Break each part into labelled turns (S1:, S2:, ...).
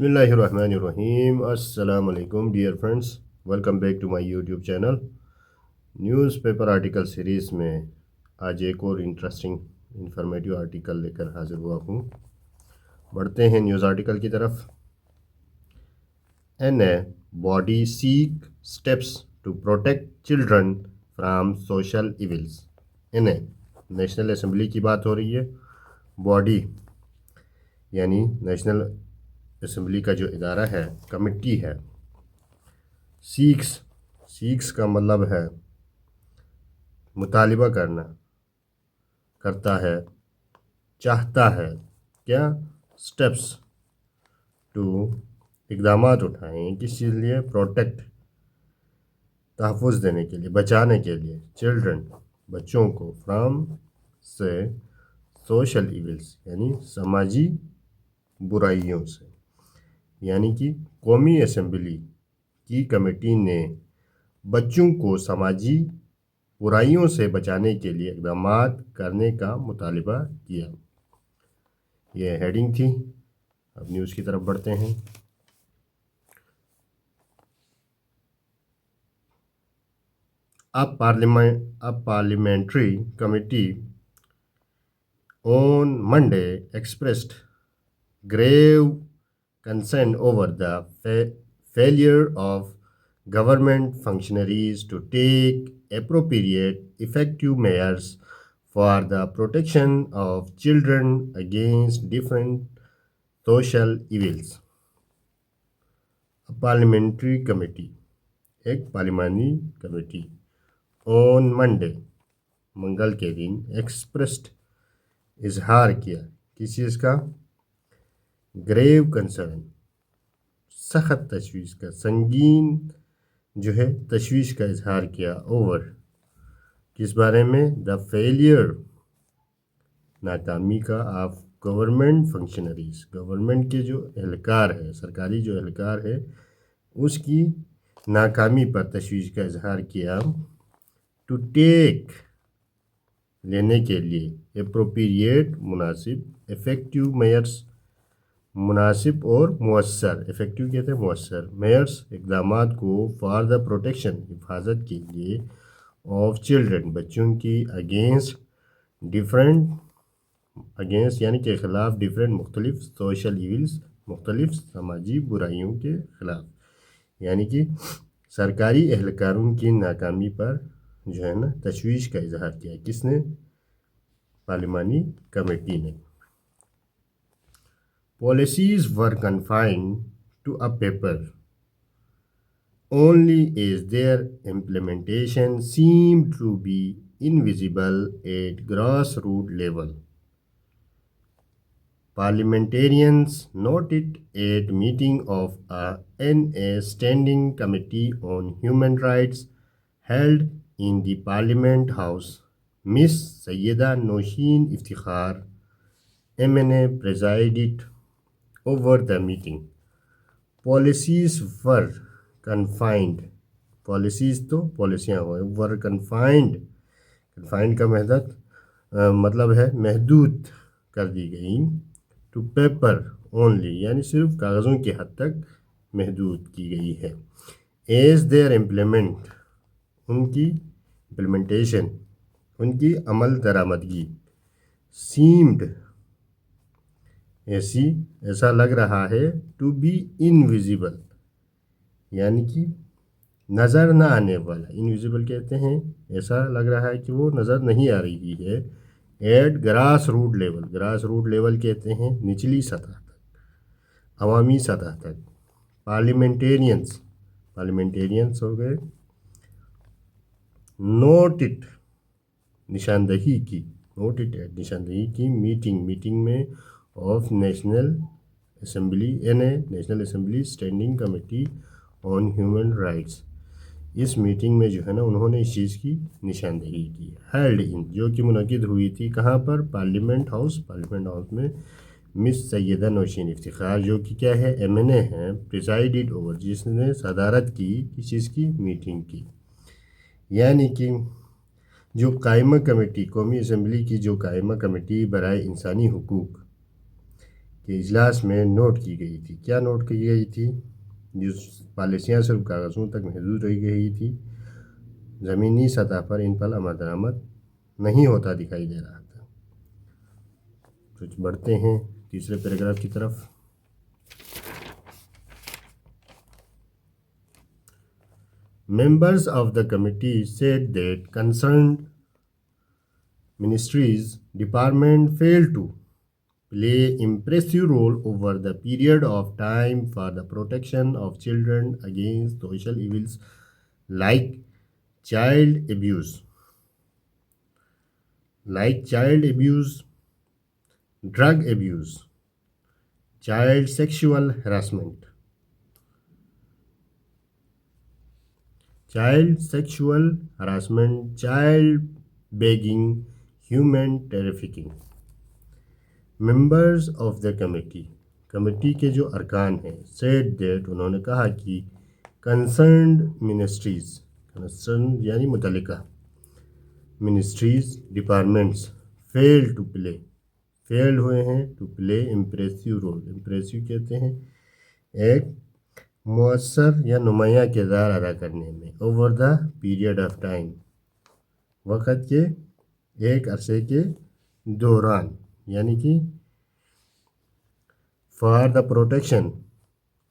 S1: Bismillahirrahmanirrahim. Assalamu alaikum dear friends. Welcome back to my YouTube channel. News paper article series میں آج ایک اور interesting informative article لے کر حاضر ہوا ہوں. بڑھتے ہیں نیوز آرٹیکل کی طرف. N A body seek steps to protect children from social evils. N A national assembly کی بات ہو رہی ہے. باڈی یعنی نیشنل اسمبلی کا جو ادارہ ہے، کمیٹی ہے. سیکس کا مطلب ہے مطالبہ کرتا ہے، چاہتا ہے. کیا؟ سٹیپس ٹو اقدامات اٹھائیں کس چیز لیے؟ پروٹیکٹ تحفظ دینے کے لیے، بچانے کے لیے. چلڈرن بچوں کو، فرام سے، سوشل ایولز یعنی سماجی برائیوں سے. یعنی کہ قومی اسمبلی کی کمیٹی نے بچوں کو سماجی برائیوں سے بچانے کے لیے اقدامات کرنے کا مطالبہ کیا. یہ ہیڈنگ تھی. اب نیوز کی طرف بڑھتے ہیں. A parliamentary committee on Monday expressed grave concern over the failure of government functionaries to take appropriate, effective measures for the protection of children against different social evils. A parliamentary committee ایک پارلیمانی committee on Monday منگل کے دن expressed اظہار کیا کس چیز کا؟ گریو concern سخت تشویش کا، سنگین جو ہے تشویش کا اظہار کیا. اوور کس بارے میں؟ دا فیلئر ناکامی کا، آف گورنمنٹ فنکشنریز گورنمنٹ کے جو اہلکار ہے، سرکاری جو اہلکار ہے، اس کی ناکامی پر تشویش کا اظہار کیا. ٹو ٹیک لینے کے لیے، اپروپریٹ مناسب، افیکٹو میئرس مناسب اور مؤثر، افیکٹو کہتے ہیں مؤثر، میئرس اقدامات کو، فار دا پروٹیکشن حفاظت کے لیے، آف چلڈرن بچوں کی، اگینسٹ یعنی کہ خلاف، ڈفرینٹ مختلف، سوشل ایولز مختلف سماجی برائیوں کے خلاف. یعنی کہ سرکاری اہلکاروں کی ناکامی پر جو ہے نا تشویش کا اظہار کیا. کس نے؟ پارلیمانی کمیٹی نے. Policies were confined to a paper only as their implementation seemed to be invisible at grassroots level. Parliamentarians noted at meeting of a standing committee on human rights held in the Parliament House. Ms. Sayyeda Nosheen Iftikhar, MNA, presided over the meeting. Policies were confined. Policies تو پالیسیاں ہوئے. were confined کا مطلب ہے محدود کر دی گئی. To paper only یعنی صرف کاغذوں کی حد تک محدود کی گئی ہے. ایز دیئر ان کی امپلیمنٹیشن، ان کی عمل درآمدگی. سیمڈ ایسا لگ رہا ہے. ٹو بی انویزیبل یعنی کہ نظر نہ آنے والا. انویزیبل کہتے ہیں ایسا لگ رہا ہے کہ وہ نظر نہیں آ رہی ہے. At grass root level, grass root level کہتے ہیں نچلی سطح تک، عوامی سطح تک. پارلیمنٹیرینس ہو گئے. نوٹڈ نشاندہی کی، نشاندہی کی. میٹنگ میں of national assembly national assembly standing committee on human rights. اس میٹنگ میں جو ہے نا انہوں نے اس چیز کی نشاندہی کی. ہیلڈ ان جو کہ منعقد ہوئی تھی کہاں پر؟ پارلیمنٹ ہاؤس میں. مس سیدہ نوشین افتخار جو کہ کیا ہے؟ MNA ہیں. پریزائڈڈ اوور جس نے صدارت کی کس چیز کی؟ میٹنگ کی. یعنی کہ جو قائمہ کمیٹی، قومی اسمبلی کی جو قائمہ کمیٹی برائے انسانی حقوق کے اجلاس میں نوٹ کی گئی تھی. کیا نوٹ کی گئی تھی؟ جو پالیسیاں صرف کاغذوں تک محدود رہ گئی تھی، زمینی سطح پر ان پر عمل درآمد نہیں ہوتا دکھائی دے رہا تھا. تو بڑھتے ہیں تیسرے پیراگراف کی طرف. Members of the committee said that concerned ministries department failed to play impressive role over the period of time for the protection of children against social evils like child abuse, drug abuse, child sexual harassment, child begging, human trafficking. Members of the committee کے جو ارکان ہیں said that انہوں نے کہا کہ concerned ministries یعنی متعلقہ منسٹریز ڈپارٹمنٹس فیلڈ ہوئے ہیں ٹو پلے امپریسیو رول. امپریسیو کہتے ہیں ایک مؤثر یا نمایاں کردار ادا کرنے میں. Over the period of time وقت کے ایک عرصے کے دوران، یعنی کہ for the protection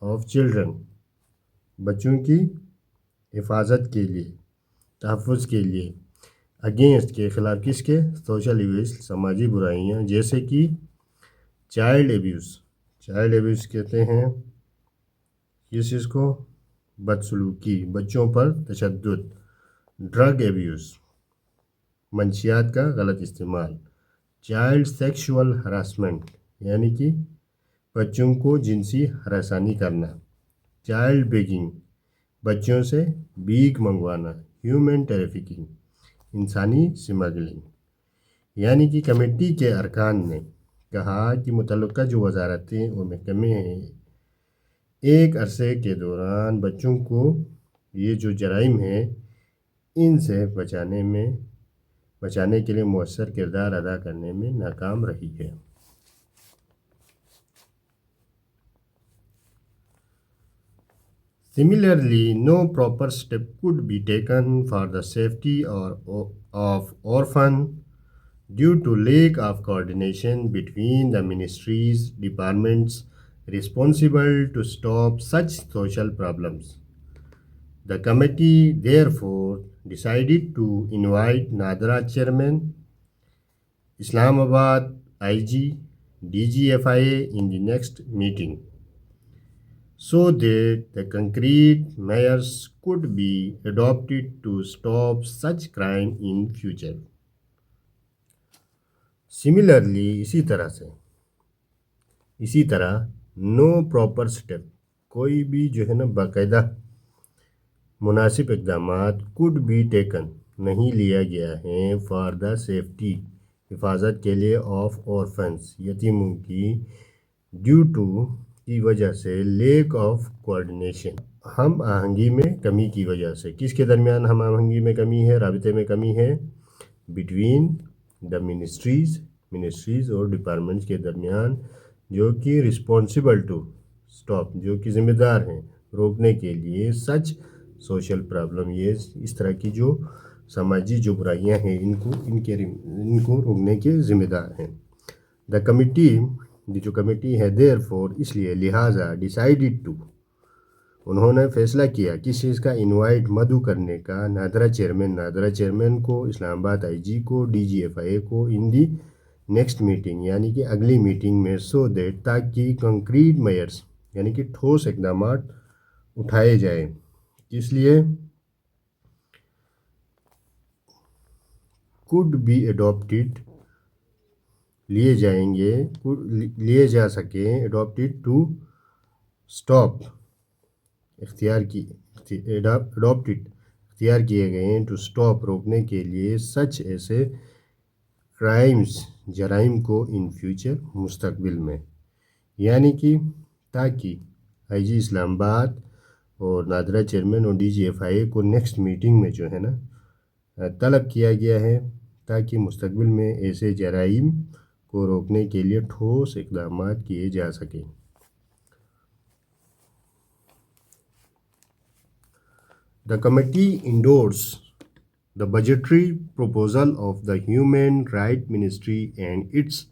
S1: of children بچوں کی حفاظت کے لیے، تحفظ کے لیے، اگینسٹ کے خلاف، کس کے؟ سوشل ایویلز سماجی برائیاں جیسے کہ چائلڈ ایبیوز کہتے ہیں کس چیز کو؟ بدسلوکی، بچوں پر تشدد. ڈرگ ایبیوز منشیات کا غلط استعمال. چائلڈ سیکشول ہراسمنٹ یعنی کہ بچوں کو جنسی ہراسانی کرنا. چائلڈ بیگنگ بچوں سے بھیک منگوانا. ہیومن ٹریفکنگ انسانی سمگلنگ. یعنی کہ کمیٹی کے ارکان نے کہا کہ متعلقہ جو وزارتیں اور محکمے ہیں ایک عرصے کے دوران بچوں کو یہ جو جرائم ہیں ان سے بچانے کے لیے مؤثر کردار ادا کرنے میں ناکام رہی ہے. Similarly, no proper step could be taken for the safety of orphans due to lack of coordination between the ministries, departments responsible to stop such social problems. The committee therefore decided to invite NADRA Chairman, Islamabad IG, DGFIA in the next meeting, so that the concrete measures could be adopted to stop such crime in future. Similarly, اسی طرح no proper step کوئی بھی جو ہے نا باقاعدہ مناسب اقدامات could be taken نہیں لیا گیا ہے for the safety حفاظت کے لیے of orphans یتیموں کی due to کی وجہ سے لیک آف کوآرڈینیشن ہم آہنگی میں کمی کی وجہ سے. کس کے درمیان ہم آہنگی میں کمی ہے، رابطے میں کمی ہے؟ بٹوین دا منسٹریز اور ڈپارٹمنٹس کے درمیان جو کہ رسپانسبل ٹو اسٹاپ جو کہ ذمہ دار ہیں روکنے کے لیے سچ سوشل پرابلم یہ اس طرح کی جو سماجی جو برائیاں ہیں ان کو روکنے کے ذمہ دار ہیں. دا جو کمیٹی ہے دیر فور اس لیے لہٰذا ڈیسائیڈڈ ٹو انہوں نے فیصلہ کیا کس چیز کا؟ انوائٹ مدعو کرنے کا نادرا چیئرمین کو، اسلام آباد آئی جی کو، DGFIA کو ان دی نیکسٹ میٹنگ یعنی کہ اگلی میٹنگ میں سو دیٹ تاکہ کنکریٹ میئرس یعنی کہ ٹھوس اقدامات اٹھائے جائیں. کس لیے؟ could be adopted لیے جا سکیں adopted to stop اختیار کیے گئے ہیں ٹو اسٹاپ روکنے کے لیے سچ ایسے کرائمز جرائم کو ان فیوچر مستقبل میں. یعنی کہ تاکہ آئی جی اسلام آباد اور نادرا چیئرمین اور DGFIA کو نیکسٹ میٹنگ میں جو ہے نا طلب کیا گیا ہے تاکہ مستقبل میں ایسے جرائم کو روکنے کے لیے ٹھوس اقدامات کیے جا سکیں۔ The committee endorsed the budgetary proposal of the Human Rights Ministry and its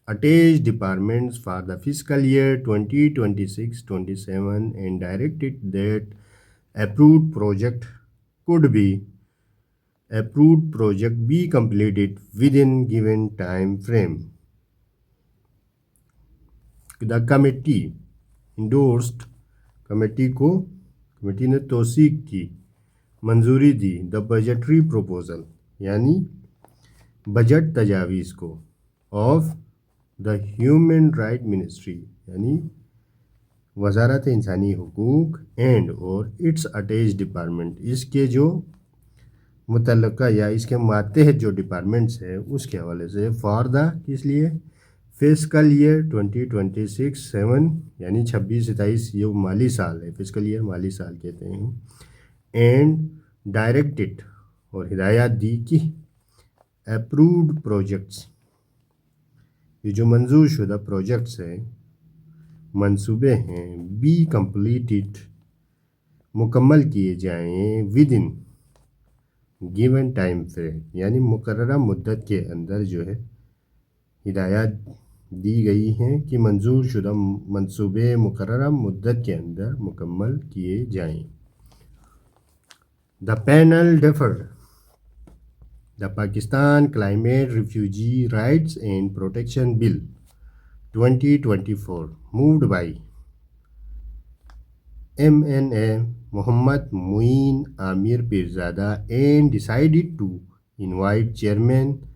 S1: attached departments for the fiscal year 2026-27 and directed that approved project be completed within given time frame. The committee endorsed committee نے توثیق کی، منظوری دی the budgetary proposal یعنی budget تجاویز کو of the Human Rights Ministry یعنی وزارت انسانی حقوق and اور its attached department اس کے جو متعلقہ یا اس کے ماتحت جو ڈپارٹمنٹس ہیں اس کے حوالے سے فار دا کس لیے فسکل ایئر 2026-7 یعنی 26-27 یہ مالی سال ہے، فسکل ایئر مالی سال کہتے ہیں، اینڈ ڈائریکٹڈ اور ہدایات دی کہ اپرووڈ پروجیکٹس یہ جو منظور شدہ پروجیکٹس ہیں، منصوبے ہیں، بی کمپلیٹڈ مکمل کیے جائیں with in given time frame یعنی مقررہ مدت کے اندر جو ہے ہدایات دی گئی ہیں کہ منظور شدہ منصوبے مقررہ مدت کے اندر مکمل کیے جائیں۔ The panel deferred the Pakistan Climate Refugee Rights and Protection Bill 2024 moved by MNA Muhammad Muin Amir Pirzada and decided to invite Chairman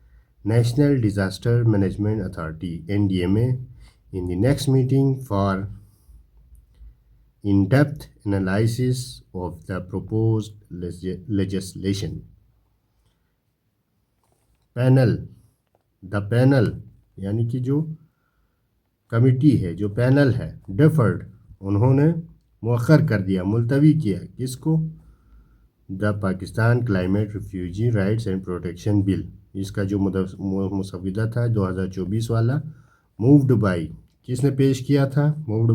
S1: National Disaster Management Authority NDMA in the next meeting for in-depth analysis of the proposed legislation. The panel یعنی کہ جو committee ہے، جو panel ہے، deferred انہوں نے مؤخر کر دیا، ملتوی کیا کس کو؟ The Pakistan climate refugee rights and protection bill, اس کا جو مسودہ تھا 2024 والا، مووڈ بائی کس نے پیش کیا تھا؟ مووڈ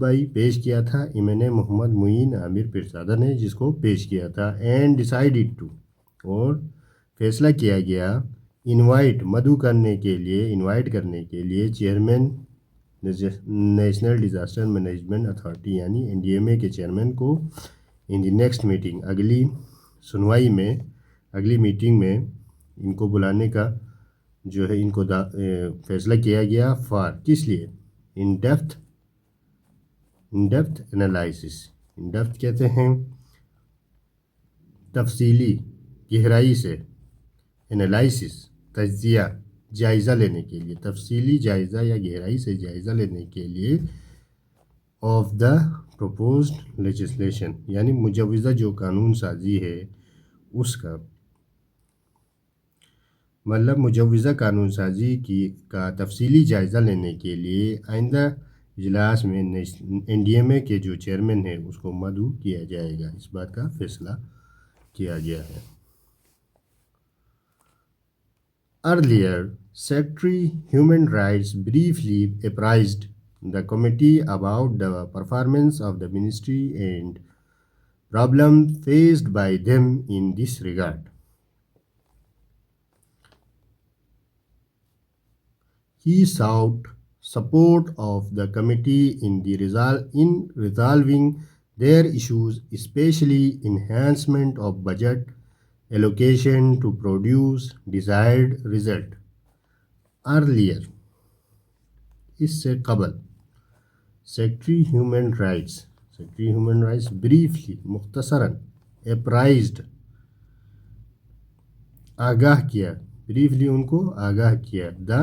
S1: بائی پیش کیا تھا MNA محمد معین عامر پیرزادہ نے، جس کو پیش کیا تھا، اینڈ ڈیسائیڈڈ ٹو اور فیصلہ کیا گیا انوائٹ کرنے کے لیے chairman national disaster management authority یعنی NDMA کے چیئرمین کو ان دی نیکسٹ میٹنگ اگلی سنوائی میں، اگلی میٹنگ میں ان کو بلانے کا جو ہے ان کو فیصلہ کیا گیا فار کس لیے؟ In depth analysis, in depth کہتے ہیں تفصیلی گہرائی سے، انالائسس تجزیہ جائزہ لینے کے لیے، تفصیلی جائزہ یا گہرائی سے جائزہ لینے کے لیے آف دا پروپوزڈ لیجسلیشن یعنی مجوزہ جو قانون سازی ہے اس کا مطلب مجوزہ قانون سازی کا تفصیلی جائزہ لینے کے لیے آئندہ اجلاس میں NDMA کے جو چیئرمین ہے اس کو مدعو کیا جائے گا، اس بات کا فیصلہ کیا گیا ہے۔ Earlier, Secretary Human Rights briefly apprised the committee about the performance of the ministry and problems faced by them in this regard. He sought support of the committee in resolving their issues, especially enhancement of budget allocation to produce desired result. Earlier اس سے قبل secretary human rights briefly مختصراً اپرائزڈ آگاہ کیا، briefly ان کو آگاہ کیا the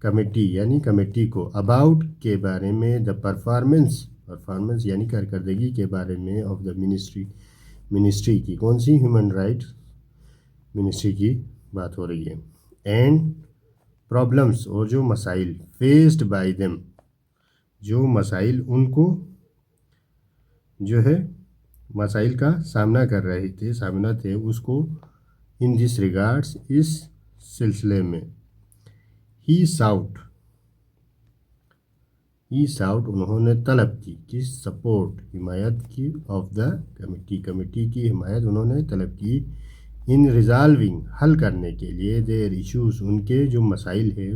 S1: committee یعنی committee کو اباؤٹ کے بارے میں، دا پرفارمنس یعنی کارکردگی کے بارے میں آف دا منسٹری کی، کون سی؟ ہیومن رائٹس منسٹری کی بات ہو رہی ہے، اینڈ پرابلمس اور جو مسائل فیسڈ بائی دیم جو مسائل ان کو جو ہے مسائل کا سامنا کر رہے تھے، سامنا تھے اس کو ان دس ریگارڈس اس سلسلے میں ہی ساؤٹ انہوں نے طلب کی کس سپورٹ حمایت کی آف دا کمیٹی کی حمایت انہوں نے طلب کی ان ریزالونگ حل کرنے کے لیے دیر ایشوز ان کے جو مسائل ہیں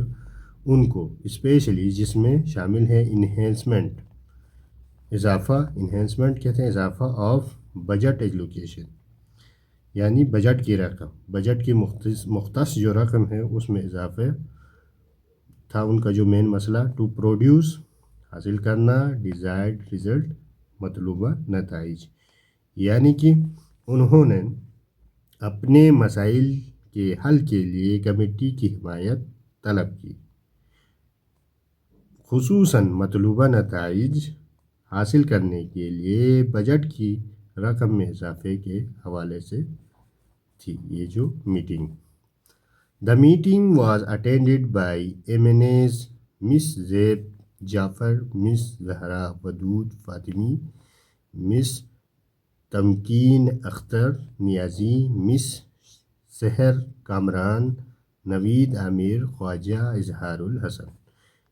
S1: ان کو اسپیشلی جس میں شامل ہے انہینسمنٹ کہتے ہیں اضافہ آف بجٹ ایلوکیشن، یعنی بجٹ کی رقم، بجٹ کی مختص جو رقم ہے اس میں اضافے تھا ان کا جو مین مسئلہ، ٹو پروڈیوس حاصل کرنا ڈیزائرڈ رزلٹ مطلوبہ نتائج، یعنی کہ انہوں نے اپنے مسائل کے حل کے لیے کمیٹی کی حمایت طلب کی، خصوصاً مطلوبہ نتائج حاصل کرنے کے لیے بجٹ کی رقم میں اضافے کے حوالے سے تھی یہ جو meeting. The meeting was attended by MNAs Miss Zeb Jafar, Miss Zahra Wadud Fatimi, Miss Tamkeen Akhtar Niazi, miss Sehar Kamran, Naveed Aamir, Khawaja Izhar ul Hassan.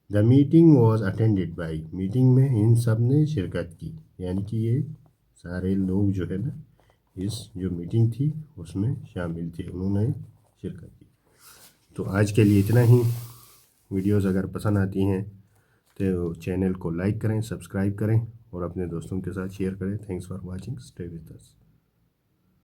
S1: The meeting was attended by, meeting میں ان سب نے شرکت کی، یعنی کہ یہ سارے لوگ جو ہے نا اس جو میٹنگ تھی اس میں شامل تھے، انہوں نے شرکت کی۔ تو آج کے لیے اتنا ہی۔ ویڈیوز اگر پسند آتی ہیں تو چینل کو لائک کریں، سبسکرائب کریں اور اپنے دوستوں کے ساتھ شیئر کریں۔ Thanks for watching, stay with us.